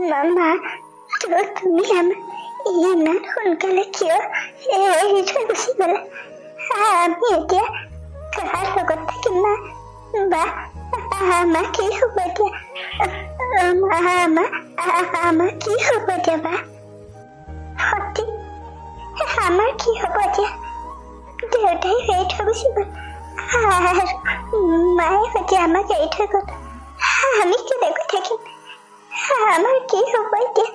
মামা তুমি আমাৰ ইমান সোনকালে কিয় এৰি থৈ গুচি গলা? আমি এতিয়া কাৰ লগত থাকিম মা? বা আমাৰ কি হ'ব এতিয়া? আমাৰ কি হ'ব এতিয়া বা? সতী আমাৰ কি হ'ব এতিয়া? দেউতাই এৰি থৈ গুচি গ'ল আৰু মায়ে সৈতে আমাক এৰি থৈ গ'ল। আমি কেনেকৈ থাকিম? আমাৰ কি হ'ব এতিয়া?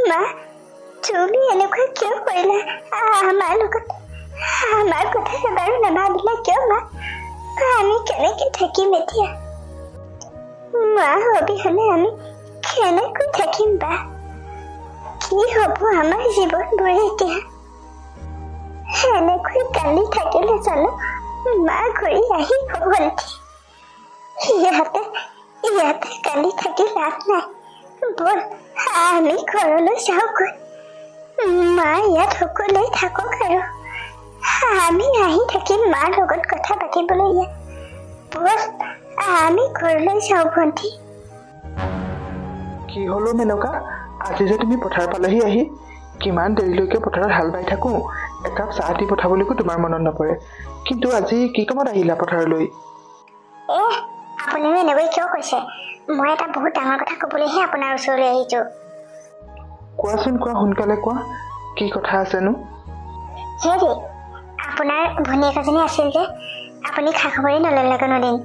মা তুমি এনেকুৱা কিয় কৰিলা আমাৰ লগত? আমাৰ কথা এবাৰো নাভাবিলা কিয় মা? আমি কেনেকে থাকিম এতিয়া? মা অবিহনে আমি কেনেকৈ থাকিম বা? কি হ'ব আমাৰ জীৱনবোৰ এতিয়া? এনেকৈ কান্দি থাকিলে জানো মা ঘূৰি আহিব? ভণ্টি ইয়াতে কান্দি থাকি লাভ নাই। বল আমি ঘৰলৈ যাওঁগৈ। মা ইয়াত সকলোৱে থাকক আৰু আমি আহি থাকিম মাৰ লগত কথা পাতিবলৈ ইয়াত। বল আমি ঘৰলৈ যাওঁ ভণ্টি। কি হলো মেনকা? আজি যে তুমি পথাৰ পালেহি আহি? কিমান দেৰিলৈকে পথাৰত হাল বাই থাকো, একাপ চাহ দি পঠাবলৈকো তোমাৰ মনত নপৰে। কিন্তু আজি কি কামত আহিলা পথাৰলৈ? আপুনিও এনেকৈ কিয় কৈছে? মই এটা বহুত ডাঙৰ কথা ক'বলৈহে আপোনাৰ ওচৰলৈ আহিছো। কোৱাচোন কোৱা, সোনকালে কোৱা, কি কথা আছেনো? হেৰি, আপোনাৰ ভনীয়েক এজনী আছিল যে, আপুনি খা খবৰে নললে কোনোদিন।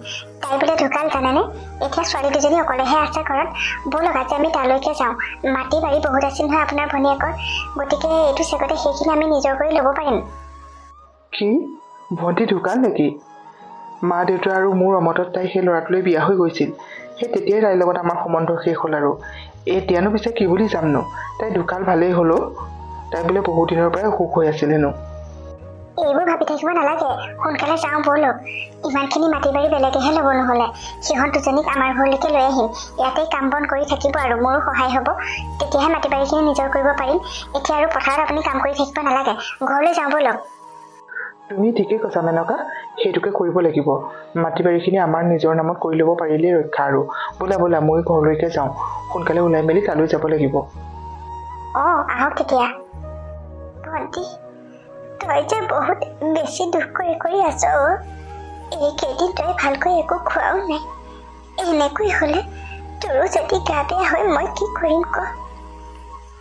তাই বোলে ঢুকাল জানেনে? এতিয়া ছোৱালী দুজনী অকলেহে আছে ঘৰত। ব'লক আজি আমি তালৈকে যাওঁ। মাটি বাৰী বহুত আছিল নহয় আপোনাৰ ভনীয়েকৰ, গতিকে এইটো চেগতে সেইখিনি আমি নিজৰ কৰি ল'ব পাৰিম। কি ভণ্টি ঢুকাল নেকি? মা দেউতা আৰু মোৰ অমতত তাই সেই ল'ৰাটোলৈ বিয়া হৈ গৈছিল। সেই তেতিয়াই তাইৰ লগত আমাৰ সম্বন্ধ শেষ হ'ল আৰু এতিয়ানো পিছে কি বুলি যামনো? তাই ঢুকাল ভালেই হ'লো। তাই বোলে বহুত দিনৰ পৰাই অসুখ হৈ আছিল হেনো। এইবোৰ ভাবি থাকিব নালাগে, সোনকালে যাওঁ ব'লক। ইমানখিনি মাটি বাৰী বেলেগেহে ল'ব নহ'লে। সিহঁত দুজনীক আমাৰ ঘৰলৈকে লৈ আহিম। ইয়াতেই কাম বন কৰি থাকিব আৰু মোৰো সহায় হ'ব। তেতিয়াহে মাটি বাৰীখিনি নিজৰ কৰিব পাৰিম। এতিয়া আৰু পথাৰত আপুনি কাম কৰি থাকিব নালাগে, ঘৰলৈ যাওঁ ব'লক। তুমি ঠিকেই কৈছা মেনকা, সেইটোকে কৰিব লাগিব। মাটি বাৰীখিনি আমাৰ নিজৰ নামত কৰি ল'ব পাৰিলেই ৰক্ষা আৰু। বোলা বোলা মই ঘৰলৈকে যাওঁ, সোনকালে ওলাই মেলি তালৈ যাব লাগিব। আহক তেতিয়া। ভণ্টি তই যে বহুত বেছি দুখ কৰি আছ। এইকেইদিন তই ভালকৈ একো খোৱাও নাই। এনেকৈ হ'লে তোৰো যদি গা বেয়া হয় মই কি কৰিম ক?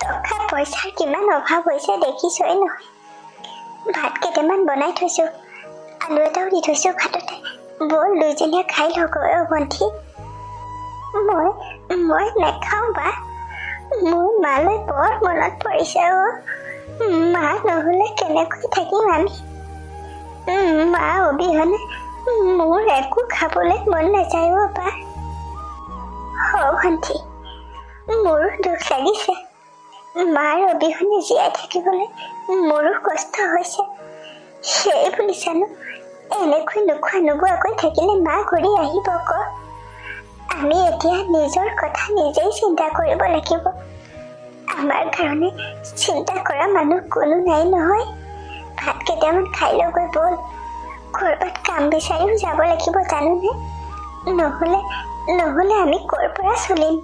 টকা পইচাৰ কিমান অভাৱ হৈছে দেখিছই নহয়। ভাত কেইটামান বনাই থৈছো, আলু এটাও দি থৈছো ভাততে। বল দুইজনীয়ে খাই লওক ভণ্টি। মই নাখাওঁ বা। মোৰ মালৈ বৰ মনত পৰিছে মা নহ'লে কেনেকৈ থাকিম আমি? মা অবিহনে মোৰ একো খাবলৈ মন নাযায় বা। ভণ্টি মোৰো দুখ লাগিছে। মাৰ অবিহনে জীয়াই থাকিবলৈ মোৰো কষ্ট হৈছে। সেই বুলি জানো এনেকৈ নোখোৱা নোবোৱাকৈ থাকিলে মা ঘূৰি আহিব ক? আমি এতিয়া নিজৰ কথা নিজেই চিন্তা কৰিব লাগিব। আমাৰ কাৰণে চিন্তা কৰা মানুহ কোনো নাই নহয়। ভাত কেইটামান খাই লগৈ বল। ক'ৰবাত কাম বিচাৰিও যাব লাগিব জানোনে? নহ'লে আমি ক'ৰ পৰা চলিম?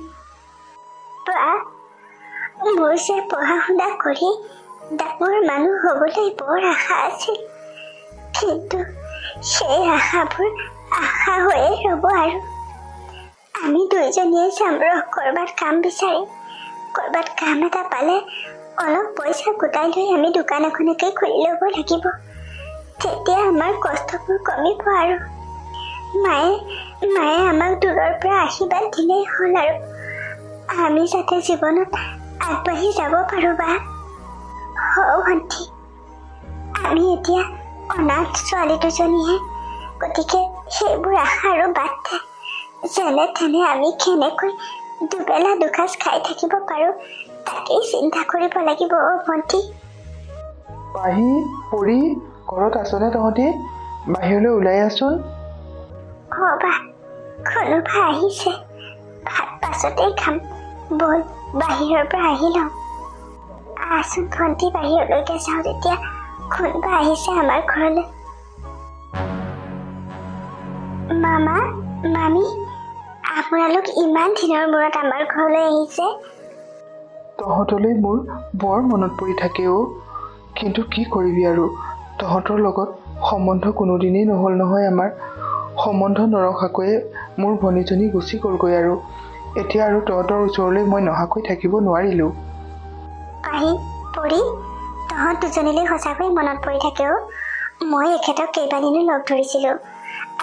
বা মোৰ যে পঢ়া শুনা কৰি ডাঙৰ মানুহ হ'বলৈ বৰ আশা আছিল, কিন্তু সেই আশাবোৰ আশা হৈয়ে ৰ'ব আৰু। আমি দুইজনীয়ে যাম ক'ৰবাত কাম বিচাৰিম। ক'ৰবাত কাম এটা পালে অলপ পইচা গোটাই লৈ আমি দোকান এখনকে খুলি ল'ব লাগিব। তেতিয়া আমাৰ কষ্টবোৰ কমিব আৰু মায়ে আমাক দূৰৰ পৰা আশীৰ্বাদ দিলেই হ'ল আৰু আমি যাতে জীৱনত আগবাঢ়ি যাব পাৰোঁ বা। ভণ্টি আমি এতিয়া অনাথ ছোৱালী দুজনীহে, গতিকে সেইবোৰ আশা আৰু বাদ দে। যেনে তেনে আমি কেনেকৈ দুবেলা দুসাঁজ খাই থাকিব পাৰোঁ তাকেই চিন্তা কৰিব লাগিব ভণ্টি। পাহি পৰি ঘৰত আছনে তহঁতি? বাহিৰলৈ ওলাই আছোন। বা কোনোবা আহিছে, ভাত পাছতেই খাম। বল বাহিৰৰ পৰা আহি লওঁ। আছোন ভণ্টি, বাহিৰলৈকে যাওঁ তেতিয়া। কোনোবা আহিছে আমাৰ ঘৰলৈ। মামা মামী আপোনালোক ইমান দিনৰ মূৰত আমাৰ ঘৰলৈ আহিছে। তহঁতলৈ মোৰ বৰ মনত পৰি থাকে অ'। কিন্তু কি কৰিবি আৰু, তহঁতৰ লগত সম্বন্ধ কোনোদিনেই নহ'ল নহয় আমাৰ। সম্বন্ধ নৰখাকৈয়ে মোৰ ভনীজনী গুচি গ'লগৈ আৰু এতিয়া আৰু তহঁতৰ ওচৰলৈ মই নহাকৈ থাকিব নোৱাৰিলোঁ। আহি পৰি তহঁত দুজনীলৈ সঁচাকৈ মনত পৰি থাকে অ'। মই এখেতক কেইবাদিনো লগ ধৰিছিলোঁ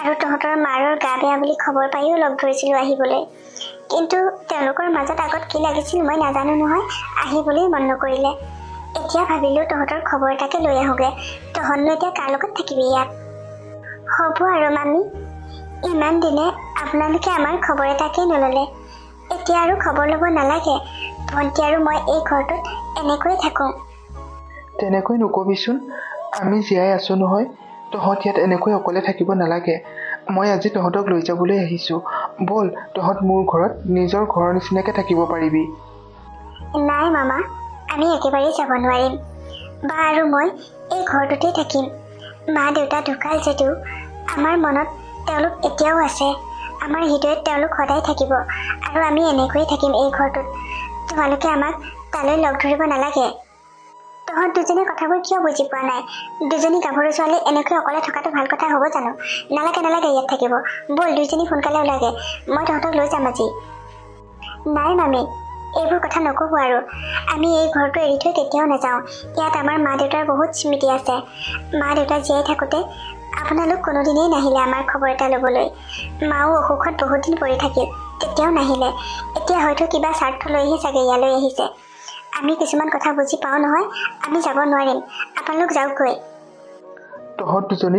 আৰু তহঁতৰ মাৰৰ গা বেয়া বুলি খবৰ পাইও লগ ধৰিছিলোঁ আহিবলৈ। কিন্তু তেওঁলোকৰ মাজত আগত কি লাগিছিল মই নাজানো নহয়, আহিবলৈ মন নকৰিলে। এতিয়া ভাবিলোঁ তহঁতৰ খবৰ এটাকে লৈ আহোঁগৈ। তহঁতনো এতিয়া কাৰ লগত থাকিবি ইয়াত? হ'ব আৰু মামী, ইমান দিনে আপোনালোকে আমাৰ খবৰ এটাকে নল'লে। এতিয়া আৰু খবৰ ল'ব নালাগে। ভণ্টি আৰু মই এই ঘৰটোত এনেকৈ থাকোঁ। তেনেকৈ নকবিচোন, আমি জীয়াই আছোঁ নহয়। তহঁত ইয়াত এনেকৈ অকলে থাকিব নালাগে। মই আজি তহঁতক লৈ যাবলৈ আহিছোঁ। ব'ল, তহঁত মোৰ ঘৰত নিজৰ ঘৰৰ নিচিনাকৈ থাকিব পাৰিবি। নাই মামা, আমি একেবাৰেই যাব নোৱাৰিম। বা আৰু মই এই ঘৰটোতেই থাকিম। মা দেউতা ঢুকাল যদিও আমাৰ মনত তেওঁলোক এতিয়াও আছে। আমাৰ হৃদয়ত তেওঁলোক সদায় থাকিব আৰু আমি এনেকৈয়ে থাকিম এই ঘৰটোত। তোমালোকে আমাক তালৈ লগ ধৰিব নালাগে। তহঁত দুজনী কথাবোৰ কিয় বুজি পোৱা নাই? দুজনী গাভৰু ছোৱালী এনেকৈ অকলে থকাটো ভাল কথা হ'ব জানো? নালাগে নালাগে ইয়াত থাকিব। ব'ল দুইজনী সোনকালে ওলাগে, মই তহঁতক লৈ যাম আজি। নাই মামী, এইবোৰ কথা নক'ব আৰু। আমি এই ঘৰটো এৰি থৈ কেতিয়াও নাযাওঁ। ইয়াত আমাৰ মা দেউতাৰ বহুত স্মৃতি আছে। মা দেউতা জীয়াই থাকোঁতে আপোনালোক কোনোদিনেই নাহিলে আমাৰ খবৰ এটা ল'বলৈ। মাও অসুখত বহুত দিন পৰি থাকিল, তেতিয়াও নাহিলে। এতিয়া হয়তো কিবা স্বাৰ্থ লৈহে চাগে ইয়ালৈ আহিছে। আমি কিছুমান কথা বুজি পাওঁ নহয়, আমি যাব নোৱাৰিম। আপোনালোক যাওকগৈ। তহঁত দুজনী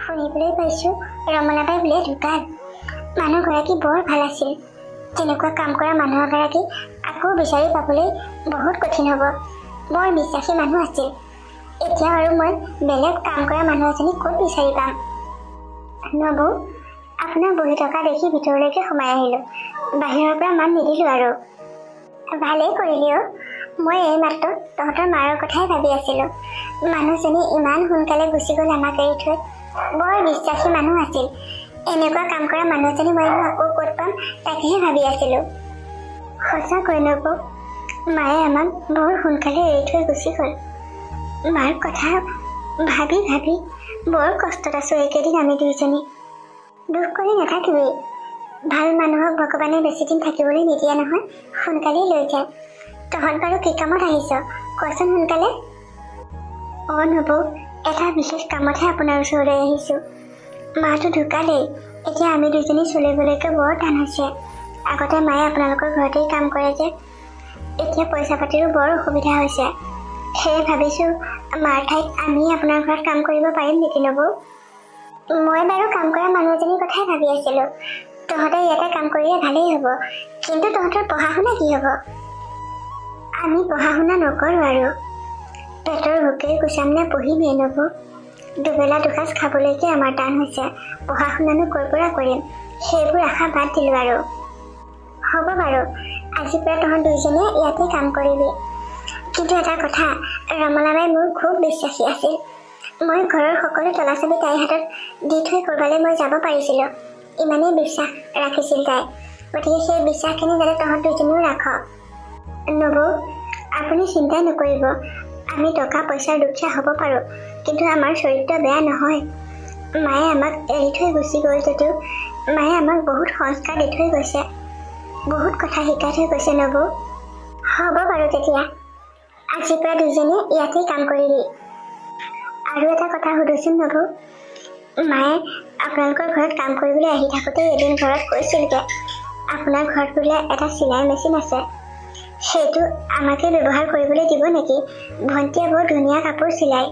শুনিবলৈ পাইছোঁ ৰমলাবাই বোলে ঢুকাল। মানুহগৰাকী বৰ ভাল আছিল। তেনেকুৱা কাম কৰা মানুহ এগৰাকী আকৌ বিচাৰি পাবলৈ বহুত কঠিন হ'ব। বৰ বিশ্বাসী মানুহ আছিল। এতিয়া আৰু মই বেলেগ কাম কৰা মানুহ এজনী ক'ত বিচাৰি পাম? নবৌ, আপোনাক বহি থকা দেখি ভিতৰলৈকে সোমাই আহিলোঁ। বাহিৰৰ পৰা মাত নিদিলোঁ আৰু। ভালেই কৰিলি অ'। মই এইমাত্ৰ তহঁতৰ মাৰৰ কথাই ভাবি আছিলোঁ। মানুহজনী ইমান সোনকালে গুচি গ'ল আমাক এৰি থৈ। বৰ বিশ্বাসী মানুহ আছিল। এনেকুৱা কাম কৰা মানুহজনী মই আকৌ ক'ত পাম তাকেহে ভাবি আছিলোঁ। সঁচাকৈ নবৌ, মায়ে আমাক বৰ সোনকালে এৰি থৈ গুচি গ'ল। মাৰ কথা ভাবি ভাবি বৰ কষ্টত আছোঁ এইকেইদিন আমি দুইজনী। দুখ কৰি নাথাকিবি। ভাল মানুহক ভগৱানে বেছিদিন থাকিবলৈ নিদিয়ে নহয়, সোনকালেই লৈ যায়। তহঁত বাৰু কি কামত আহিছ কচোন সোনকালে? অঁ নবৌ, এটা বিশেষ কামতহে আপোনাৰ ওচৰলৈ আহিছোঁ। মাটো ঢুকালেই, এতিয়া আমি দুজনী চলিবলৈকে বৰ টান হৈছে। আগতে মায়ে আপোনালোকৰ ঘৰতেই কাম কৰে যে, এতিয়া পইচা পাতিৰো বৰ অসুবিধা হৈছে। সেয়ে ভাবিছোঁ মাৰ ঠাইত আমি আপোনাৰ ঘৰত কাম কৰিব পাৰিম নেকি নবৌ? মই বাৰু কাম কৰা মানুহ এজনীৰ কথাই ভাবি আছিলোঁ। তহঁতে ইয়াতে কাম কৰিলে ভালেই হ'ব, কিন্তু তহঁতৰ পঢ়া শুনা কি হ'ব? আমি পঢ়া শুনা নকৰোঁ আৰু। পেটৰ ভোকেই কুচামনে পঢ়িমেই নবৌ। দুবেলা দুসাঁজ খাবলৈকে আমাৰ টান হৈছে। পঢ়া শুনানো ক'ৰ পৰা কৰিম? সেইবোৰ আশা বাদ দিলোঁ আৰু। হ'ব বাৰু, আজিৰ পৰা তহঁত দুইজনীয়ে ইয়াতে কাম কৰিবি। কিন্তু এটা কথা, ৰমলাবাই মোৰ খুব বিশ্বাসী আছিল। মই ঘৰৰ সকলো তলা চাবি তাইৰ হাতত দি থৈ ক'ৰবালৈ মই যাব পাৰিছিলোঁ। ইমানেই বিশ্বাস ৰাখিছিল তাই। গতিকে সেই বিশ্বাসখিনি যাতে তহঁত দুইজনীও ৰাখ। নবৌ, আপুনি চিন্তা নকৰিব। আমি টকা পইচাৰ দুখীয়া হ'ব পাৰোঁ, কিন্তু আমাৰ চৰিত্ৰ বেয়া নহয়। মায়ে আমাক এৰি থৈ গুচি গ'ল যদিও মায়ে আমাক বহুত সংস্কাৰ দি থৈ গৈছে, বহুত কথা শিকাই থৈ গৈছে। নবৌ, হ'ব বাৰু তেতিয়া আজিৰ পৰা দুজনীয়ে ইয়াতেই কাম কৰিবি। আৰু এটা কথা সুধোচোন নবৌ, মায়ে আপোনালোকৰ ঘৰত কাম কৰিবলৈ আহি থাকোঁতে এদিন ঘৰত কৈছিলগৈ আপোনাৰ ঘৰত বোলে এটা চিলাই মেচিন আছে, সেইটো আমাকে ব্যৱহাৰ কৰিবলৈ দিব নেকি? ভণ্টিয়ে বৰ ধুনীয়া কাপোৰ চিলায়।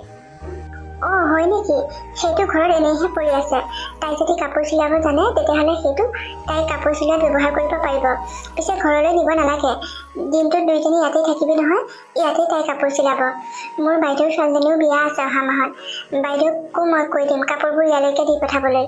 অঁ হয় নেকি? সেইটো ঘৰত এনেইহে পৰি আছে। তাই যদি কাপোৰ চিলাব জানে তেতিয়াহ'লে সেইটো তাই কাপোৰ চিলোৱাত ব্যৱহাৰ কৰিব পাৰিব। পিছে ঘৰলৈ নিব নালাগে, দিনটোত দুইজনী ইয়াতেই থাকিবি নহয়, ইয়াতেই তাই কাপোৰ চিলাব। মোৰ বাইদেউৰ ছোৱালীজনীও বিয়া আছে অহা মাহত, বাইদেউকো মই কৈ দিম কাপোৰবোৰ ইয়ালৈকে দি পঠাবলৈ।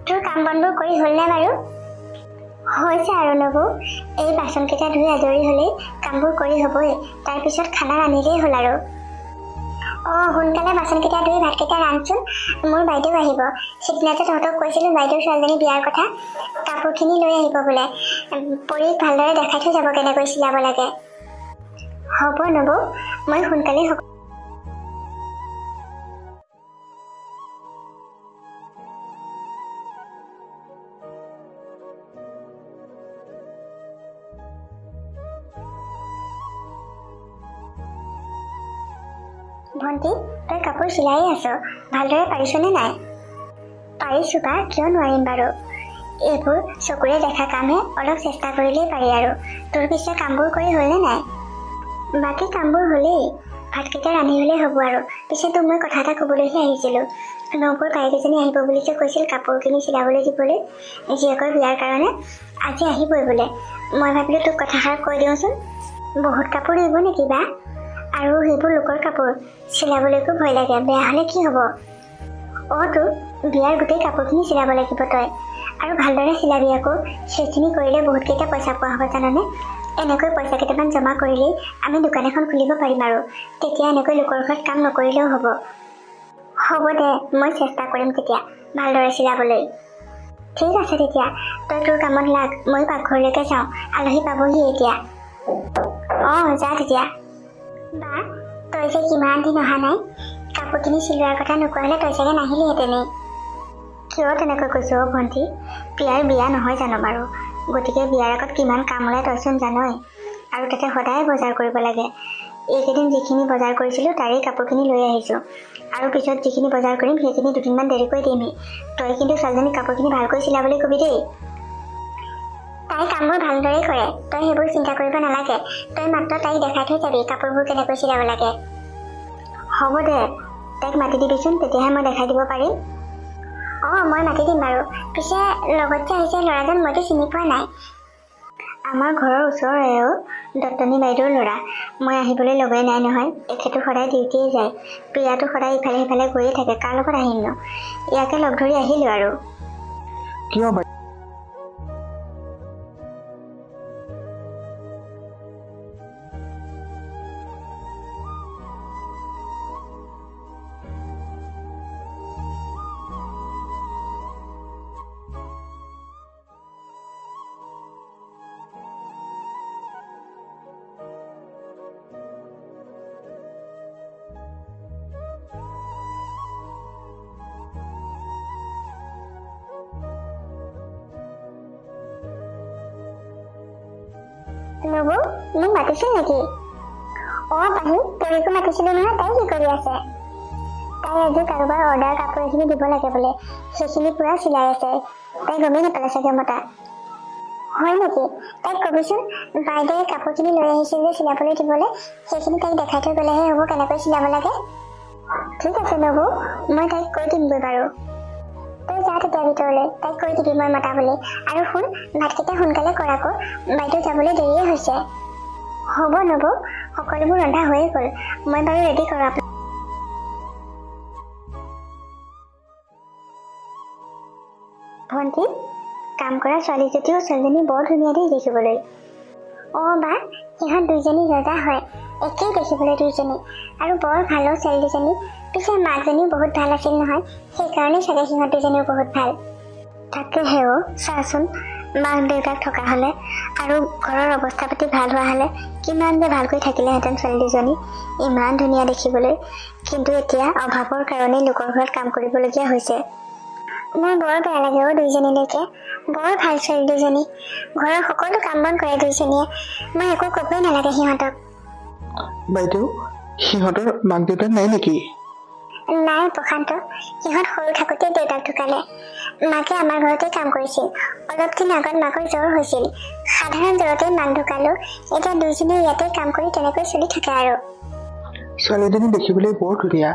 তোৰ কাম বনবোৰ কৰি হ'লনে বাৰু? হৈছে আৰু নবৌ, এই বাচনকেইটা ধুই আজৰি হ'লেই কামবোৰ কৰি হ'বই, তাৰপিছত খানা ৰান্ধিলেই হ'ল আৰু। অঁ সোনকালে বাচনকেইটা ধুই ভাতকেইটা ৰান্ধচোন, মোৰ বাইদেউ আহিব। সিদিনাতে তহঁতক কৈছিলোঁ বাইদেউৰ ছোৱালীজনী বিয়াৰ কথা, কাপোৰখিনি লৈ আহিব বোলে। পৰীক ভালদৰে দেখাই থৈ যাব কেনেকৈ চিলাব লাগে। হ'ব নবৌ, মই সোনকালেই হ'ব। ভণ্টি, তই কাপোৰ চিলাইয়ে আছ, ভালদৰে পাৰিছনে নাই? পাৰিছোঁ বা, কিয় নোৱাৰিম বাৰু। এইবোৰ চকুৰে দেখা কামহে, অলপ চেষ্টা কৰিলেই পাৰি আৰু। তোৰ পিছে কামবোৰ কৰি হ'লনে নাই? বাকী কামবোৰ হ'লেই, ভাতকেইটা ৰান্ধি হ'লেই হ'ব আৰু। পিছে তোক মই কথা এটা ক'বলৈহে আহিছিলোঁ। নবৌৰ বাইদেউজনী আহিব বুলি যে কৈছিল কাপোৰখিনি চিলাবলৈ দিবলৈ জীয়েকৰ বিয়াৰ কাৰণে, আজি আহিবই বোলে। মই ভাবিলোঁ তোক কথাষাৰ কৈ দিওঁচোন। বহুত কাপোৰ দিব নেকি বা? আৰু সেইবোৰ লোকৰ কাপোৰ, চিলাবলৈকো ভয় লাগে, বেয়া হ'লে কি হ'ব? অঁ তো বিয়াৰ গোটেই কাপোৰখিনি চিলাব লাগিব তই, আৰু ভালদৰে চিলাবি আকৌ। সেইখিনি কৰিলে বহুতকেইটা পইচা পোৱা হ'ব জাননে? এনেকৈ পইচা কেইটামান জমা কৰিলেই আমি দোকান এখন খুলিব পাৰিম আৰু। তেতিয়া এনেকৈ লোকৰ ঘৰত কাম নকৰিলেও হ'ব। হ'ব দে, মই চেষ্টা কৰিম তেতিয়া ভালদৰে চিলাবলৈ। ঠিক আছে তেতিয়া, তই তোৰ কামত লাগ, মই পাকঘৰলৈকে যাওঁ, আলহী পাবহি এতিয়া। অঁ যা তেতিয়া। বা, তই যে কিমান দিন অহা নাই, কাপোৰখিনি চিলোৱাৰ কথা নোকোৱা হ'লে তই চাগে নাহিলিহেঁতেনেই। কিয় তেনেকৈ কৈছোঁ অ' ভণ্টি? প্ৰিয়াৰ বিয়া নহয় জানো বাৰু, গতিকে বিয়াৰ আগত কিমান কাম ওলাই তইচোন জানই। আৰু তাতে সদায় বজাৰ কৰিব লাগে। এইকেইদিন যিখিনি বজাৰ কৰিছিলোঁ তাৰেই কাপোৰখিনি লৈ আহিছোঁ, আৰু পিছত যিখিনি বজাৰ কৰিম সেইখিনি দুদিনমান দেৰিকৈ দিমহি। তই কিন্তু ছোৱালীজনীক কাপোৰখিনি ভালকৈ চিলাবলৈ কবি দেই। তাই কামবোৰ ভালদৰে কৰে, তই সেইবোৰ চিন্তা কৰিব নালাগে। তই মাত্ৰ তাইক দেখাই থৈ যাবি কাপোৰবোৰ কেনেকৈ চিলাব লাগে। হ'ব দে, তাইক মাতি দিবিচোন, তেতিয়াহে মই দেখাই দিব পাৰিম। অঁ মই মাতি দিম বাৰু। পিছে লগত যে আহিছে ল'ৰাজন মইতো চিনি পোৱা নাই। আমাৰ ঘৰৰ ওচৰৰেও, দত্তনী বাইদেউৰ ল'ৰা। মই আহিবলৈ লগেই নাই নহয়, এখেতো সদায় ডিউটিয়ে যায়। প্ৰিয়াটো সদায় ইফালে সিফালে গৈয়ে থাকে, কাৰ লগত আহিম ন? ইয়াকে লগ ধৰি আহিলোঁ আৰু। কিয় নবৌ, মোক মাতিছিল নেকি? অঁ পাহি, পৰীকো মাতিছিলোঁ নহয়, তাই কি কৰি আছে? তাই আজি কাৰোবাৰ অৰ্ডাৰ কাপোৰ এখিনি দিব লাগে বোলে, সেইখিনি পূৰা চিলাই আছে। তাই গমেই নাপালে চাগে মতা। হয় নেকি? তাইক কবিচোন, বাইদেৱে কাপোৰখিনি লৈ আহিছিল যে চিলাবলৈ দিবলৈ, সেইখিনি তাইক দেখাই থৈ গ'লেহে হ'ব কেনেকৈ চিলাব লাগে। ঠিক আছে নবৌ, মই তাইক কৈ দিমগৈ বাৰু। তই যা তেতিয়া ভিতৰলৈ, তাইক কৈ দিবি মই মাতা বুলি। আৰু শুন, ভাতকেইটা সোনকালে কৰ আকৌ, বাইদেউ যাবলৈ দেৰিয়ে হৈছে। হ'ব নবৌ, সকলোবোৰ ৰন্ধা হৈয়ে গ'ল, মই বাৰু ৰেডি কৰোঁ আপোনাক। ভণ্টি, কাম কৰা ছোৱালী যদিও ছোৱালীজনী বৰ ধুনীয়া দেই দেখিবলৈ। অঁ বা, সিহঁত দুইজনী ৰজা হয়, একেই দেখিবলৈ দুইজনী, আৰু বৰ ভালো ছোৱালী দুজনী। পিছে মাকজনীও বহুত ভাল আছিল নহয়, সেইকাৰণে চাগে সিহঁত দুজনীও বহুত ভাল। তাকেহে অ', চাচোন, মাক দেউতাক থকা হ'লে আৰু ঘৰৰ অৱস্থা পাতি ভাল হোৱা হ'লে কিমান যে ভালকৈ থাকিলেহেঁতেন ছোৱালী দুজনী, ইমান ধুনীয়া দেখিবলৈ। কিন্তু এতিয়া অভাৱৰ কাৰণেই লোকৰ ঘৰত কাম কৰিবলগীয়া হৈছে। মোৰ বৰ বেয়া লাগে অ' দুইজনীলৈকে, বৰ ভাল ছোৱালী দুজনী, ঘৰৰ সকলো কাম বন কৰে দুইজনীয়ে, মই একো ক'বই নালাগে সিহঁতক। বাইদেউ, সিহঁতৰ মাক দেউতাক নাই নেকি? নাই প্ৰশান্ত, সিহঁত সৰু থাকোঁতেই দেউতাক ঢুকালে। মাকে আমাৰ ঘৰতে কাম কৰিছিল। অলপ দিন আগত মাকৰ জ্বৰ হৈছিল, সাধাৰণ জ্বৰতেই মাক ঢুকালো। এতিয়া দুইজনীয়ে ইয়াতে কাম কৰি তেনেকৈ চলি থাকে আৰু। ছোৱালীজনী দেখিবলৈ বৰ ধুনীয়া।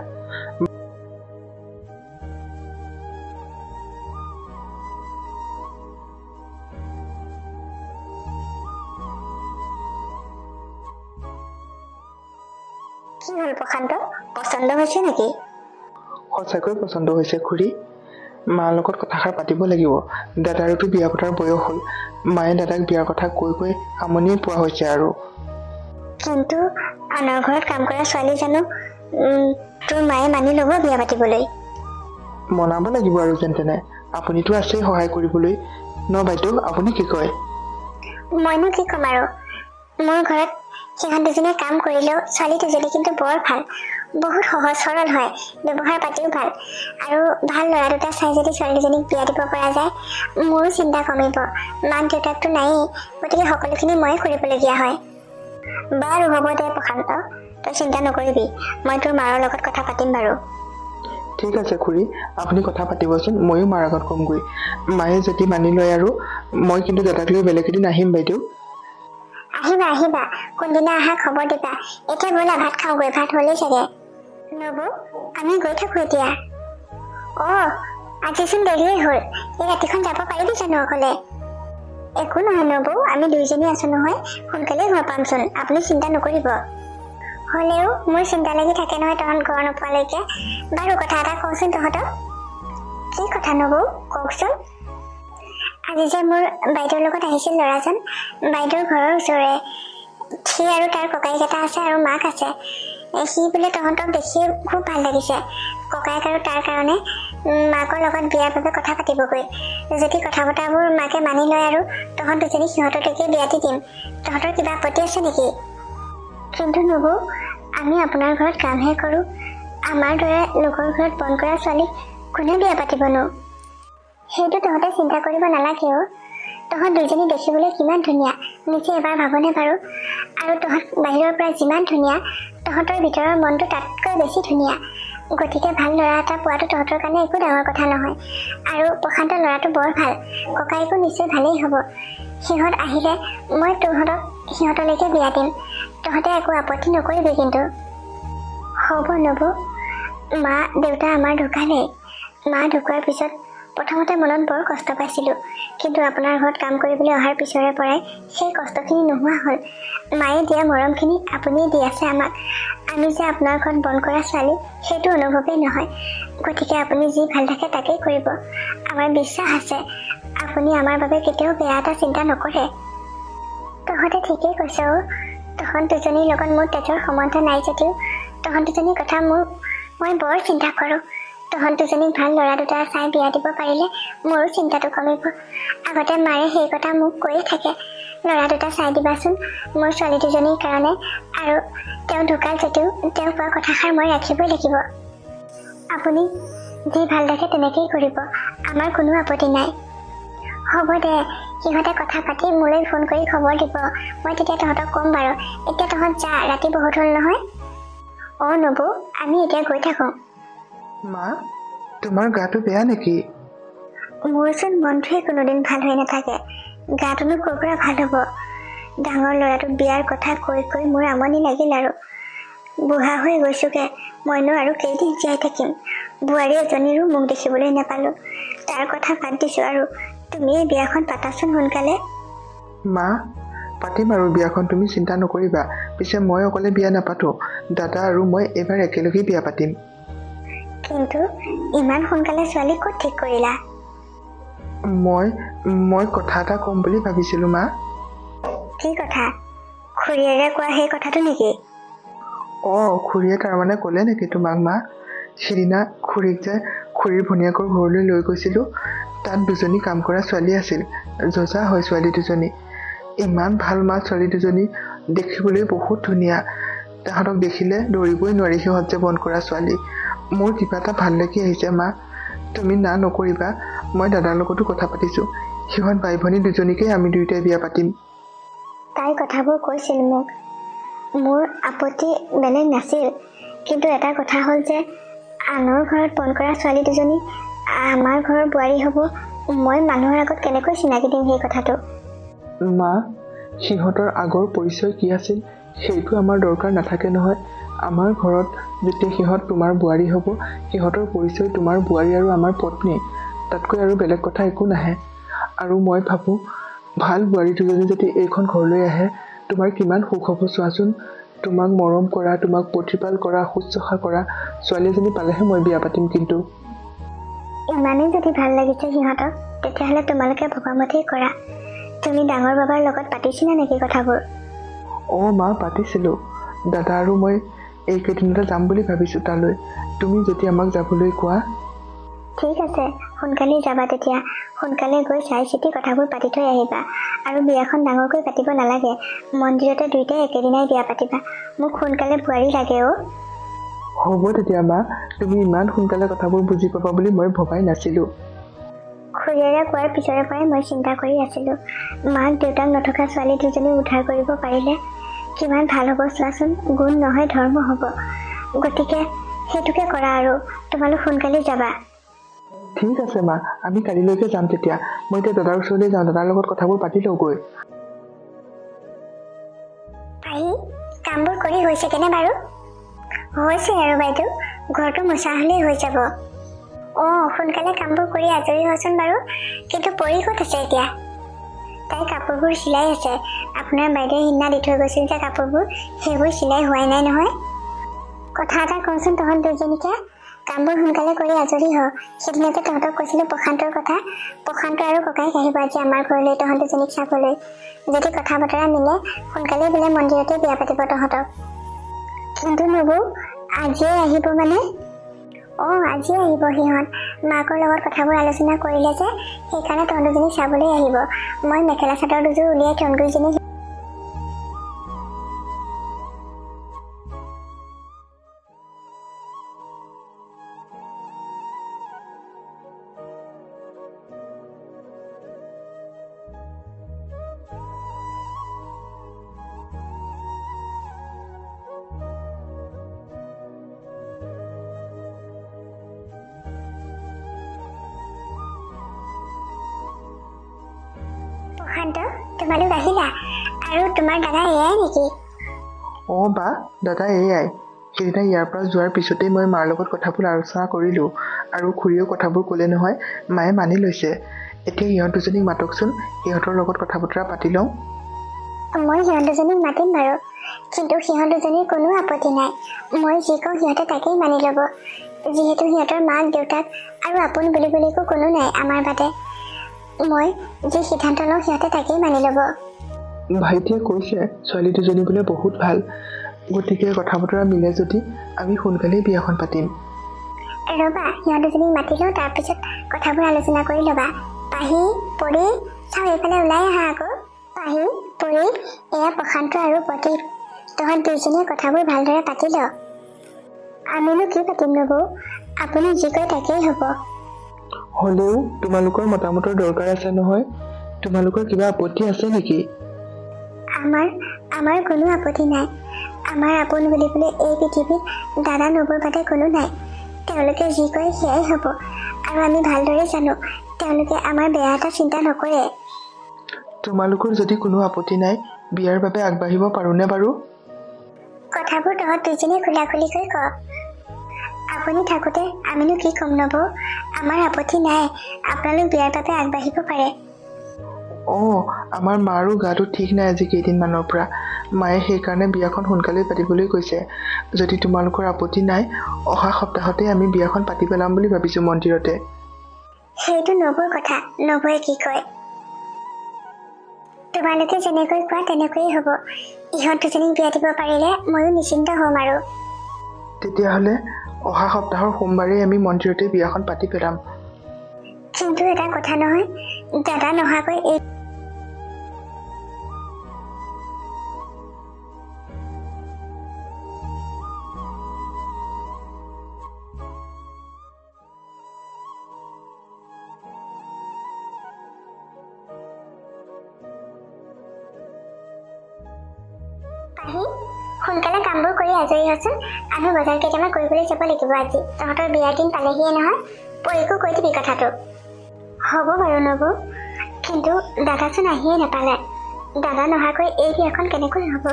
কি হ'ল প্ৰশান্ত, পচন্দ হৈছে নেকি? সঁচাকৈ পচন্দ হৈছে খুৰী। মাৰ লগত কথাষাৰ পাতিব লাগিব। দাদাৰোতো বিয়া পতাৰ বয়স হ'ল, মায়ে দাদাক বিয়াৰ কথা কৈ কৈ আমনিয়ে পোৱা হৈছে আৰু। কিন্তু আনৰ ঘৰত কাম কৰা ছোৱালী জানো তোৰ মায়ে মানি ল'ব বিয়া পাতিবলৈ? মনাব লাগিব আৰু যেন তেনে, আপুনিতো আছেই সহায় কৰিবলৈ ন বাইদেউ, আপুনি কি কয়? মইনো কি ক'ম আৰু, মোৰ ঘৰত সিহঁত দুজনীয়ে কাম কৰিলেও ছোৱালী দুজনী কিন্তু বৰ ভাল, বহুত সহজ সৰল হয়, ব্যৱহাৰ পাতিও ভাল। আৰু ভাল ল'ৰা দুটা চাই যদি ছোৱালী দুজনীক বিয়া দিব পৰা যায়, মোৰো চিন্তা কমিব। মাক দেউতাকতো নায়েই, গতিকে সকলোখিনি ময়ে কৰিবলগীয়া হয়। বাৰু হ'ব দে প্ৰশান্ত, তই চিন্তা নকৰিবি, মই তোৰ মাৰৰ লগত কথা পাতিম বাৰু। ঠিক আছে খুৰী, আপুনি কথা পাতিবচোন, ময়ো মাৰ আগত ক'মগৈ। মায়ে যদি মানি লয় আৰু মই কিন্তু দাদাক লৈ বেলেগ এদিন আহিম বাইদেউ। আহিবা আহিবা, কোনদিনা আহা খবৰ দিবা। এতিয়া ব'লা ভাত খাওঁগৈ, ভাত হ'লেই চাগে। নবৌ, আমি গৈ থাকো এতিয়া। অঁ, আজিচোন দেৰিয়ে হ'ল, এই ৰাতিখন যাব পাৰিবি জানো অকলে? একো নহয় নবৌ, আমি দুইজনী আছো নহয়, সোনকালেই ঘৰ পামচোন, আপুনি চিন্তা নকৰিব। হ'লেও মোৰ চিন্তা লাগি থাকে নহয় তহঁত ঘৰ নোপোৱালৈকে। বাৰু কথা এটা কওঁচোন তহঁতক। কি কথা নবৌ, কওকচোন। আজি যে মোৰ বাইদেউৰ লগত আহিছিল ল'ৰাজন, বাইদেউৰ ঘৰৰ ওচৰৰে, সি আৰু তাৰ ককাইক এটা আছে আৰু মাক আছে। সি বোলে তহঁতক দেখিয়ে খুব ভাল লাগিছে। ককাইক আৰু তাৰ কাৰণে মাকৰ লগত বিয়াৰ বাবে কথা পাতিবগৈ। যদি কথা বতৰাবোৰ মাকে মানি লয় আৰু তহঁত দুজনী সিহঁতলৈকে বিয়া দি দিম। তহঁতৰ কিবা আপত্তি আছে নেকি? কিন্তু নবৌ, আমি আপোনাৰ ঘৰত কামহে কৰোঁ, আমাৰ দৰে লোকৰ ঘৰত বন কৰা ছোৱালীক কোনে বিয়া পাতিবনো? সেইটো তহঁতে চিন্তা কৰিব নালাগে অ'। তহঁত দুইজনী দেখিবলৈ কিমান ধুনীয়া, নিজে এবাৰ ভাবনে বাৰু? আৰু তহঁত বাহিৰৰ পৰা যিমান ধুনীয়া, তহঁতৰ ভিতৰৰ মনটো তাতকৈ বেছি ধুনীয়া। গতিকে ভাল ল'ৰা এটা পোৱাটো তহঁতৰ কাৰণে একো ডাঙৰ কথা নহয়। আৰু প্ৰশান্ত ল'ৰাটো বৰ ভাল, ককাইকো নিশ্চয় ভালেই হ'ব। সিহঁত আহিলে মই তহঁতক সিহঁতলৈকে বিয়া দিম, তহঁতে একো আপত্তি নকৰিবি কিন্তু। হ'ব নবৌ, মা দেউতা আমাৰ ঢুকালেই। মা ঢুকোৱাৰ পিছত প্ৰথমতে মনত বৰ কষ্ট পাইছিলোঁ, কিন্তু আপোনাৰ ঘৰত কাম কৰিবলৈ অহাৰ পিছৰে পৰাই সেই কষ্টখিনি নোহোৱা হ'ল। মায়ে দিয়া মৰমখিনি আপুনিয়ে দি আছে আমাক। আমি যে আপোনাৰ ঘৰত বন কৰা ছোৱালী, সেইটো অনুভৱেই নহয়। গতিকে আপুনি যি ভাল থাকে তাকেই কৰিব। আমাৰ বিশ্বাস আছে আপুনি আমাৰ বাবে কেতিয়াও বেয়া এটা চিন্তা নকৰে। তহঁতে ঠিকেই কৈছ অ'। তহঁত দুজনীৰ লগত মোৰ তেজৰ সম্বন্ধ নাই যদিও তহঁত দুজনীৰ কথা মই বৰ চিন্তা কৰোঁ। তহঁত দুজনীক ভাল ল'ৰা দুটা চাই বিয়া দিব পাৰিলে মোৰো চিন্তাটো কমিব। আগতে মায়ে সেই কথা মোক কৈয়ে থাকে, ল'ৰা দুটা চাই দিবাচোন মোৰ ছোৱালী দুজনীৰ কাৰণে, আৰু তেওঁ ঢুকাল যদিও তেওঁ কোৱা কথাষাৰ মই ৰাখিবই লাগিব। আপুনি যি ভাল দেখে তেনেকেই কৰিব, আমাৰ কোনো আপত্তি নাই। হ'ব দে, সিহঁতে কথা পাতি মোলৈ ফোন কৰি খবৰ দিব, মই তেতিয়া তহঁতক ক'ম বাৰু। এতিয়া তহঁত যা, ৰাতি বহুত হ'ল নহয়। অঁ নবৌ, আমি এতিয়া গৈ থাকোঁ। মা, তোমাৰ গাটো বেয়া নেকি? মোৰচোন মনটোৱে কোনোদিন ভাল হৈ নাথাকে, গাটোনো ক'ৰ পৰা ভাল হ'ব? ডাঙৰ ল'ৰাটোক বিয়াৰ কথা কৈ কৈ মোৰ আমনি লাগিল আৰু। বুঢ়া হৈ গৈছোগে, মইনো আৰু কেইদিন জীয়াই থাকিম। বোৱাৰী এজনীৰো মুখ দেখিবলৈ নাপালো। তাৰ কথা বাদ দিছো, আৰু তুমি এই বিয়াখন পাতাচোন সোনকালে। মা, পাতিম আৰু বিয়াখন, তুমি চিন্তা নকৰিবা। পিছে মই অকলে বিয়া নাপাতো, দাদা আৰু মই এইবাৰ একেলগেই বিয়া পাতিম। কিন্তু ইমান সোনকালে ছোৱালী ক'ত ঠিক কৰিলা? মই কথা এটা ক'ম বুলি ভাবিছিলো মা। কি কথা? খুৰীয়েৰে কোৱা সেই কথাটো নেকি? খুৰীয়ে তাৰমানে ক'লে নেকি তোমাক মা? সিদিনা খুৰীক যে খুৰীৰ ভনীয়েকৰ ঘৰলৈ লৈ গৈছিলোঁ, তাত দুজনী কাম কৰা ছোৱালী আছিল। যজা হয় ছোৱালী দুজনী। ইমান ভাল মা, ছোৱালী দুজনী দেখিবলৈ বহুত ধুনীয়া। তাহাঁতক দেখিলে দৌৰিবই নোৱাৰি, সিহঁত যে বন্ধ কৰা ছোৱালী। মোৰ কিবা এটা ভাল লাগি আহিছে মা। তুমি না নকৰিবা, মই দাদাৰ লগতো কথা পাতিছোঁ। সিহঁত বাই ভনী দুজনীকেই আমি দুয়োটাই বিয়া পাতিম। তাই কথাবোৰ কৈছিল মোক। মোৰ আপত্তি বেলেগ নাছিল, কিন্তু এটা কথা হ'ল যে আনৰ ঘৰত পণ কৰা ছোৱালী দুজনী আমাৰ ঘৰৰ বোৱাৰী হ'ব। মই মানুহৰ আগত কেনেকৈ চিনাকি দিম সেই কথাটো? মা, সিহঁতৰ আগৰ পৰিচয় কি আছিল সেইটো আমাৰ দৰকাৰ নাথাকে নহয়। আমাৰ ঘৰত যেতিয়া সিহঁত তোমাৰ বোৱাৰী হ'ব, সিহঁতৰ পৰিচয় তোমাৰ বোৱাৰী আৰু আমাৰ পত্নী। তাতকৈ আৰু বেলেগ কথা একো নাহে। আৰু মই ভাবোঁ, ভাল বোৱাৰী দুজনী যদি এইখন ঘৰলৈ আহে, তোমাৰ কিমান সুখ হ'ব চোৱাচোন। তোমাক মৰম কৰা, তোমাক প্ৰতিপাল কৰা, শুশ্ৰূষা কৰা ছোৱালী এজনী পালেহে মই বিয়া পাতিম। কিন্তু ইমানেই যদি ভাল লাগিছে সিহঁতক, তেতিয়াহ'লে তোমালোকে ভবামতেই কৰা। তুমি ডাঙৰ বাবাৰ লগত পাতিছিলা নেকি কথাবোৰ? মা, পাতিছিলোঁ। দাদা আৰু মই এইকেইদিনতে যাম বুলি ভাবিছোঁ তালৈ। তুমি যদি আমাক যাবলৈ কোৱা। ঠিক আছে, সোনকালেই যাবা তেতিয়া। সোনকালে গৈ চাই চিতি কথাবোৰ পাতি থৈ আহিবা। আৰু বিয়াখন ডাঙৰকৈ পাতিব নালাগে, মন্দিৰতে দুয়োটাই একেদিনাই বিয়া পাতিবা। মোক সোনকালে বোৱাৰী লাগে অ'। হ'ব তেতিয়া মা, তুমি ইমান সোনকালে কথাবোৰ বুজি পাবা বুলি মই ভবাই নাছিলোঁ। খুৰীয়েৰে কোৱাৰ পিছৰে পৰাই মই চিন্তা কৰি আছিলোঁ, মাক দেউতাক নথকা ছোৱালী দুজনী উদ্ধাৰ কৰিব পাৰিলে কিমান ভাল হ'ব চোৱাচোন। গুণ নহয় ধৰ্ম হ'ব। গতিকে সেইটোকে কৰা, আৰু তোমালোক সোনকালে যাবা। ঠিক আছে মা, আমি কালিলৈকে যাম তেতিয়া। মই এতিয়া দাদাৰ ওচৰলৈ যাওঁ, দাদাৰ লগত কথাবোৰ পাতি লওঁগৈ। আহি কামবোৰ কৰি হৈছে কেনে বাৰু? হৈছে আৰু বাইদেউ, ঘৰটো মোচা হ'লেই হৈ যাব। সোনকালে কামবোৰ কৰি আজৰি হচোন বাৰু। কিন্তু পৰি ক'ত আছে এতিয়া? তাই কাপোৰবোৰ চিলাই আছে। আপোনাৰ বাইদেৱে সিদিনা দি থৈ গৈছিল যে কাপোৰবোৰ, সেইবোৰ চিলাই হোৱাই নাই নহয়। কথা এটা কওঁচোন তহঁত দুজনীকে, কামবোৰ সোনকালে কৰি আজৰি হ। সেইদিনাতে তহঁতক কৈছিলোঁ প্ৰশান্তৰ কথা। প্ৰশান্ত আৰু ককাইক আহিব আজি আমাৰ ঘৰলৈ তহঁত দুজনীক চাবলৈ। যদি কথা বতৰা মিলে, সোনকালে বোলে মন্দিৰতে বিয়া পাতিব তহঁতক। কিন্তু নবৌ, আজিয়ে আহিব মানে? আজিয়ে আহিব সিহঁত। মাকৰ লগত কথাবোৰ আলোচনা কৰিলে যে, সেইকাৰণে তহঁত দুজনীক চাবলৈ আহিব। মই মেখেলা চাদৰ দুযোৰ উলিয়াই তহঁত প্ৰশান্ত, তোমালোক আহিলা? আৰু তোমাৰ দাদা এয়াই নেকি? বা, দাদা এয়াই। সেইদিনা ইয়াৰ পৰা যোৱাৰ পিছতেই মই মাৰ লগত কথাবোৰ আলোচনা কৰিলোঁ, আৰু খুৰীয়েও কথাবোৰ ক'লে নহয়। মায়ে মানি লৈছে। এতিয়া সিহঁত দুজনীক মাতকচোন, সিহঁতৰ লগত কথা বতৰা পাতি লওঁ। মই সিহঁত দুজনীক মাতিম বাৰু, কিন্তু সিহঁত দুজনীৰ কোনো আপত্তি নাই। মই যি কওঁ সিহঁতে তাকেই মানি ল'ব। যিহেতু সিহঁতৰ মাক দেউতাক আৰু আপোন বুলিবলৈকো কোনো নাই আমাৰ বাদে। মই যি সিদ্ধান্ত লওঁ সিহঁতে তাকেই মানি ল'ব। ভাইটিয়ে কৈছে ছোৱালী দুজনী বোলে বহুত ভাল। গতিকে কথা বতৰা মিলে যদি আমি সোনকালেই বিয়াখন পাতিম। ৰ'বা, সিহঁত দুজনীক মাতি লওঁ, তাৰপিছত কথাবোৰ আলোচনা কৰি ল'বা। পাহি, পৰি, চাওঁ এইফালে ওলাই আহা আকৌ। পাহি, পৰি, এয়া প্ৰশান্ত আৰু প্ৰদীপ। তহঁত দুইজনীয়ে কথাবোৰ ভালদৰে পাতি ল। আমিনো কি পাতিম নবৌ, আপুনি যি কয় তাকেই হ'ব। হ'লেও তোমালোকৰ মতামতৰ দৰকাৰ আছে নহয়। তোমালোকৰ কিবা আপত্তি আছে নেকি? আমাৰ কোনো আপত্তি নাই। আমাৰ আপোন বুলিবলৈ এই পৃথিৱীত দাদা নবৌৰ বাদে কোনো নাই। তেওঁলোকে যি কয় সেয়াই হ'ব। আৰু আমি ভালদৰে জানো, তেওঁলোকে আমাৰ বেয়া এটা চিন্তা নকৰে। তোমালোকৰ যদি কোনো আপত্তি নাই, বিয়াৰ বাবে আগবাঢ়িব পাৰোঁনে বাৰু? কথা কথাবোৰ তহঁত দুজনে খোলাখুলিকৈ ক। আপুনি থাকোঁতে আমিনো কি ক'ম নব? আমাৰ আপত্তি নাই, আপোনালোক বিয়াৰ বাবে আগবাঢ়িব পাৰে। আমাৰ মাৰো গাটো ঠিক নাই আজি কেইদিনমানৰ পৰা। মায়ে সেইকাৰণে বিয়াখন সোনকালে পাতিবলৈ কৈছে। যদি তোমালোকৰ আপত্তি নাই, অহা সপ্তাহতে আমি বিয়াখন পাতি পেলাম বুলি ভাবিছোঁ মন্দিৰতে। সেইটো নবৌৰ কথা, নবৌয়ে কি কয়। তোমালোকে যেনেকৈ কোৱা তেনেকৈয়ে হ'ব। ইহঁত দুজনীক বিয়া দিব পাৰিলে ময়ো নিশ্চিন্ত হ'ম আৰু। তেতিয়াহ'লে অহা সপ্তাহৰ সোমবাৰেই আমি মন্দিৰতে বিয়াখন পাতি পেলাম। কিন্তু এটা কথা নহয়, দাদা নহাকৈ এই সোনকালে কামবোৰ কৰি আজৰি হচোন। আমি বজাৰ কেইটামান কৰিবলৈ যাব লাগিব আজি। তহঁতৰ বিয়াৰ দিন পালেহিয়ে নহয়, পৰীকো কৈ দিবি কথাটো। হ'ব বাৰু নবৌ, কিন্তু দাদাচোন আহিয়ে নাপালে। দাদা নহাকৈ এই বিয়াখন কেনেকৈ হ'ব?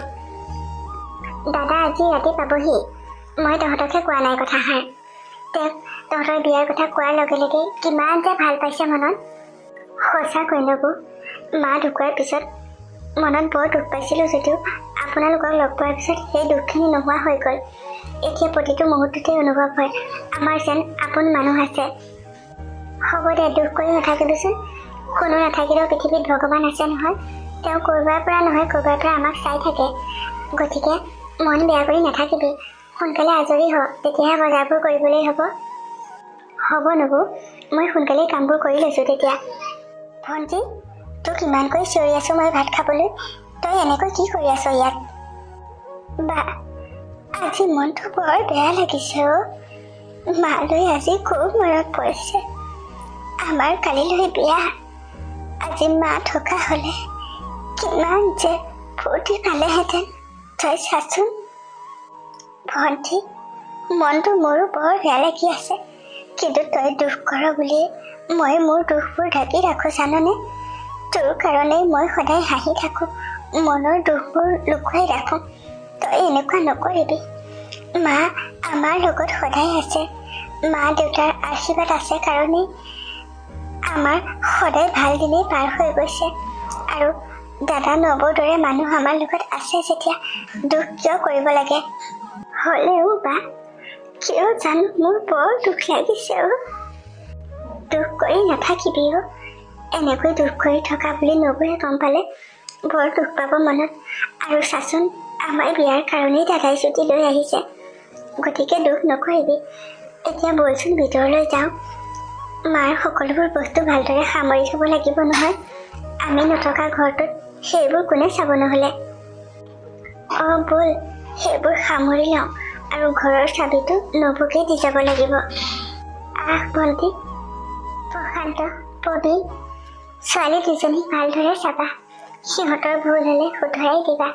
দাদা আজি ৰাতি পাবহি। মই তহঁতকহে কোৱা নাই কথাষাৰ। তেওঁক তহঁতৰ বিয়াৰ কথা কোৱাৰ লগে লগে কিমান যে ভাল পাইছে মনত। সঁচাকৈ নবৌ, মা ঢুকোৱাৰ পিছত মনত বৰ দুখ পাইছিলোঁ যদিও আপোনালোকক লগ পোৱাৰ পিছত সেই দুখখিনি নোহোৱা হৈ গ'ল। এতিয়া প্ৰতিটো মুহূৰ্ততে অনুভৱ হয় আমাৰ যেন আপোন মানুহ আছে। হ'ব দে, দুখ কৰি নাথাকিবিচোন। কোনো নাথাকিলেও পৃথিৱীত ভগৱান আছে নহয়। তেওঁ ক'ৰবাৰ পৰা নহয় ক'ৰবাৰ পৰা আমাক চাই থাকে। গতিকে মন বেয়া কৰি নাথাকিবি। সোনকালে আজৰি হ, তেতিয়াহে বজাৰবোৰ কৰিবলৈ হ'ব। হ'ব নবৌ, মই সোনকালেই কামবোৰ কৰি লৈছোঁ তেতিয়া। ভণ্টি, তোক ইমানকৈ চিঞৰি আছোঁ মই ভাত খাবলৈ, তই এনেকৈ কি কৰি আছ ইয়াত? বা, আজি মনটো বৰ বেয়া লাগিছে অ'। মালৈ আজি খুব মনত পৰিছে। আমাৰ কালিলৈ বিয়া। আজি মা থকা হ'লে কিমান যে ফূৰ্তি পালেহেঁতেন, তই চাচোন। ভণ্টি, মনটো মোৰো বৰ বেয়া লাগি আছে, কিন্তু তই দুখ কৰ বুলিয়ে মই মোৰ দুখবোৰ ঢাকি ৰাখোঁ জাননে? তোৰ কাৰণেই মই সদায় হাঁহি থাকোঁ, মনৰ দুখবোৰ লুকুৱাই ৰাখোঁ। তই এনেকুৱা নকৰিবি। মা আমাৰ লগত সদায় আছে। মা দেউতাৰ আশীৰ্বাদ আছে কাৰণেই আমাৰ সদায় ভাল দিনেই পাৰ হৈ গৈছে। আৰু দাদা নবৌৰ দৰে মানুহ আমাৰ লগত আছে যেতিয়া দুখ কিয় কৰিব লাগে? হ'লেও বা কিয় জানো মোৰ বৰ দুখ লাগিছে অ'। দুখ কৰি নাথাকিবি অ'। এনেকৈ দুখ কৰি থকা বুলি নবৌয়ে গম পালে বৰ দুখ পাব মনত। আৰু চাচোন, আমাৰ বিয়াৰ কাৰণেই দাদাই ছুটি লৈ আহিছে। গতিকে দুখ নকৰিবি। এতিয়া বলচোন ভিতৰলৈ যাওঁ। মাৰ সকলোবোৰ বস্তু ভালদৰে সামৰি থ'ব লাগিব নহয়। আমি নথকা ঘৰটোত সেইবোৰ কোনে চাব নহ'লে? বল, সেইবোৰ সামৰি লওঁ আৰু ঘৰৰ চাবিটো নবৌকে দি যাব লাগিব। ভণ্টি, প্ৰশান্ত, প্ৰবীণ, ছোৱালী দুজনীক ভালদৰে চাবা। সিহঁতৰ ভুল হ'লে শুধৰাই দিবা।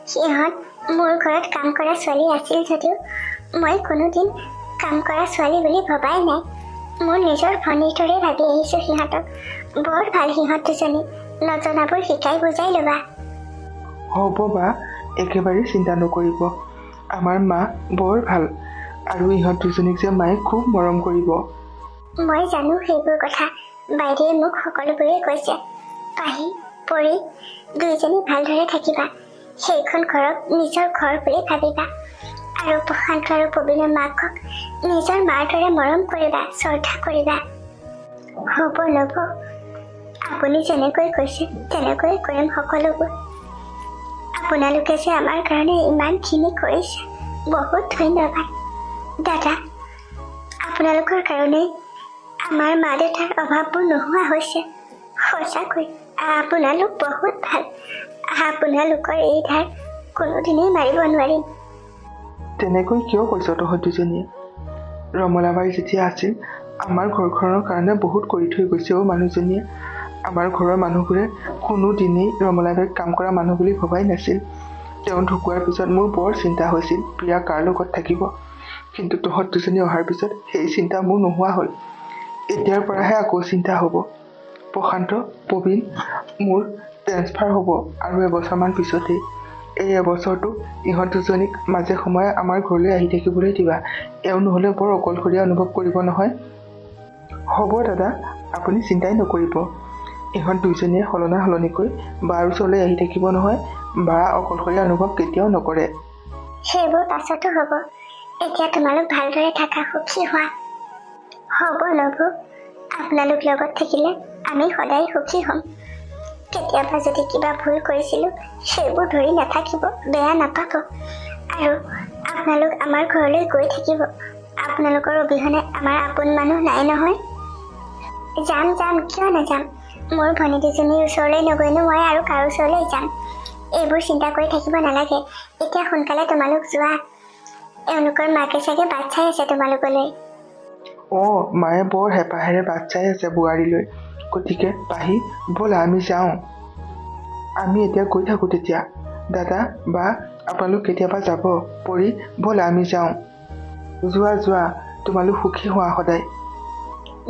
সিহঁত মোৰ ঘৰত কাম কৰা ছোৱালী আছিল যদিও মই কোনোদিন কাম কৰা ছোৱালী বুলি ভবাই নাই। মোৰ নিজৰ ভনীৰ দৰে ভাবি আহিছোঁ সিহঁতক। বৰ ভাল সিহঁত দুজনী, নজনাবোৰ শিকাই বুজাই ল'বা। হ'ব বা, একেবাৰে চিন্তা নকৰিব। আমাৰ মা বৰ ভাল, আৰু ইহঁত দুজনীক যে মায়ে খুব মৰম কৰিব। মই জানো সেইবোৰ কথা, বাইদেৱে মোক সকলোবোৰেই কৈছে। পাহি, পৰি দুইজনী ভালদৰে থাকিবা। সেইখন ঘৰক নিজৰ ঘৰ বুলি ভাবিবা। আৰু প্ৰশান্ত আৰু প্ৰবীণৰ মাকক নিজৰ মাৰ দৰে মৰম কৰিবা, শ্ৰদ্ধা কৰিবা। হ'ব নবৌ, আপুনি যেনেকৈ কৈছে তেনেকৈ কৰিম সকলোবোৰ। আপোনালোকে যে আমাৰ কাৰণে ইমানখিনি কৰিছে, বহুত ধন্যবাদ। দাদা, আপোনালোকৰ কাৰণেই আমাৰ মা দেউতাৰ অভাৱবোৰ নোহোৱা হৈছে। সঁচাকৈ আপোনালোক বহুত ভাল। আপোনালোকৰ এই ধাৰ কোনোদিনেই মাৰিব নোৱাৰিম। তেনেকৈ কিয় কৈছ তহঁত দুজনীয়ে? ৰমলাবাই যেতিয়া আছিল, আমাৰ ঘৰখনৰ কাৰণে বহুত কৰি থৈ গৈছে অ' মানুহজনীয়ে। আমাৰ ঘৰৰ মানুহবোৰে কোনোদিনেই ৰমলাবাইক কাম কৰা মানুহ বুলি ভবাই নাছিল। তেওঁ ঢুকোৱাৰ পিছত মোৰ বৰ চিন্তা হৈছিল প্ৰিয়া কাৰ লগত থাকিব। কিন্তু তহঁত দুজনী অহাৰ পিছত সেই চিন্তা মোৰ নোহোৱা হ'ল। এতিয়াৰ পৰাহে আকৌ চিন্তা হ'ব। প্ৰশান্ত, প্ৰবীণ, মোৰ ট্ৰেন্সফাৰ হ'ব আৰু এবছৰমান পিছতেই। এই এবছৰটো ইহঁত দুজনীক মাজে সময়ে আমাৰ ঘৰলৈ আহি থাকিবলৈ দিবা। এওঁ নহ'লে বৰ অকলশৰীয়া অনুভৱ কৰিব নহয়। হ'ব দাদা, আপুনি চিন্তাই নকৰিব। ইহঁত দুইজনীয়ে সলনিকৈ বাৰ ওচৰলৈ আহি থাকিব নহয়। বা অকলশৰীয়া অনুভৱ কেতিয়াও নকৰে। সেইবোৰ পাছতো হ'ব। এতিয়া তোমালোক ভালদৰে থাকা, সুখী হোৱা। হ'ব নবৌ, আপোনালোক লগত থাকিলে আমি সদায় সুখী হ'ম। কেতিয়াবা যদি কিবা ভুল কৰিছিলোঁ সেইবোৰ ধৰি নাথাকিব, বেয়া নাপাব। আৰু আপোনালোক আমাৰ ঘৰলৈ গৈ থাকিব। আপোনালোকৰ অবিহনে আমাৰ আপোন মানুহ নাই নহয়। যাম যাম, কিয় নাযাম। মোৰ ভনী দুজনীৰ ওচৰলৈ নগৈনো মই আৰু কাৰো ওচৰলৈ যাম। এইবোৰ চিন্তা কৰি থাকিব নালাগে। এতিয়া সোনকালে তোমালোক যোৱা। এওঁলোকৰ মাকে চাগে বাট চাই আছে তোমালোকলৈ। অঁ, মায়ে বৰ হেঁপাহেৰে বাট চাই আছে বোৱাৰীলৈ। গতিকে পাহি, ব'লা আমি যাওঁ। আমি এতিয়া গৈ থাকোঁ তেতিয়া। দাদা, বা, আপোনালোক কেতিয়াবা যাব। পৰি, ব'লা আমি যাওঁ। যোৱা যোৱা, তোমালোক সুখী হোৱা সদায়।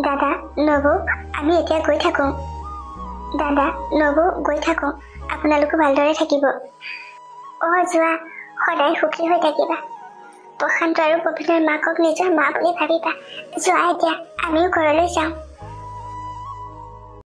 দাদা, নবৌ, আমি এতিয়া গৈ থাকোঁ। দাদা, নবৌ, গৈ থাকোঁ। আপোনালোকো ভালদৰে থাকিব। অঁ, যোৱা, সদায় সুখী হৈ থাকিবা। প্ৰশান্ত আৰু প্ৰবীণৰ মাকক নিজৰ মা বুলি ভাবিবা। যোৱা এতিয়া, আমিও ঘৰলৈ যাওঁ।